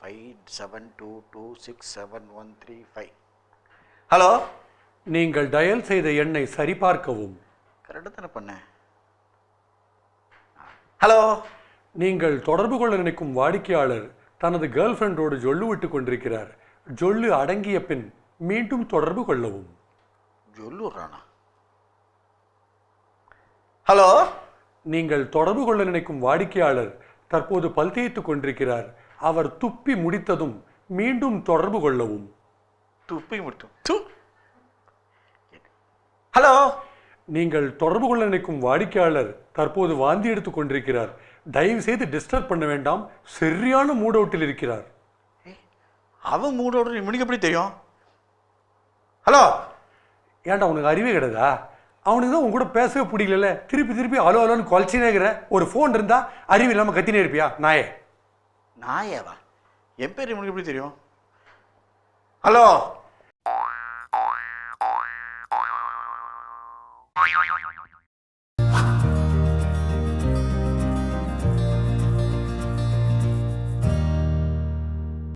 57226713 hello, நீங்கள் dial செய்த எண்ணை சரிபார்க்கவும். கரெக்டாக தானே பண்ணேன். ஹலோ, நீங்கள் தொடர்பு கொள்ள நினைக்கும் வாடிக்கையாளர் தனது கேர்ள் ஃப்ரெண்டோடு ஜொல்லு விட்டு கொண்டிருக்கிறார். ஜொல்லு அடங்கிய பின் மீண்டும் தொடர்பு கொள்ளவும். ஜொல்லுறானா? ஹலோ, நீங்கள் தொடர்பு கொள்ள நினைக்கும் வாடிக்கையாளர் தற்போது பல் தேய்த்துக் கொண்டிருக்கிறார். அவர் துப்பி முடித்ததும் மீண்டும் தொடர்பு கொள்ளவும். துப்பி முடித்தோம். ஹலோ, நீங்கள் தொடர்பு கொள்ள நினைக்கும் வாடிக்கையாளர் தற்போது வாந்தி எடுத்துக் கொண்டிருக்கிறார். தயவு செய்து டிஸ்டர்ப் பண்ண வேண்டாம். சரியான மூட் அவுட்டில் இருக்கிறார். அவன் மூட் அவுட் இவனுக்கு எப்படி தெரியும்? ஹலோ, ஏன்டா உனக்கு அறிவே கிடையாதா? அவனுக்கு தான் உன் கூட பேசவே பிடிக்கல. திருப்பி திருப்பி அலோ அலோன்னு குலைச்சினே இருக்கிற. ஒரு ஃபோன் இருந்தா அறிவு இல்லாமல் கத்தினே இருப்பியா நாயே? நாயேவா? என் பேர் இவனுக்கு எப்படி தெரியும்? ஹலோ,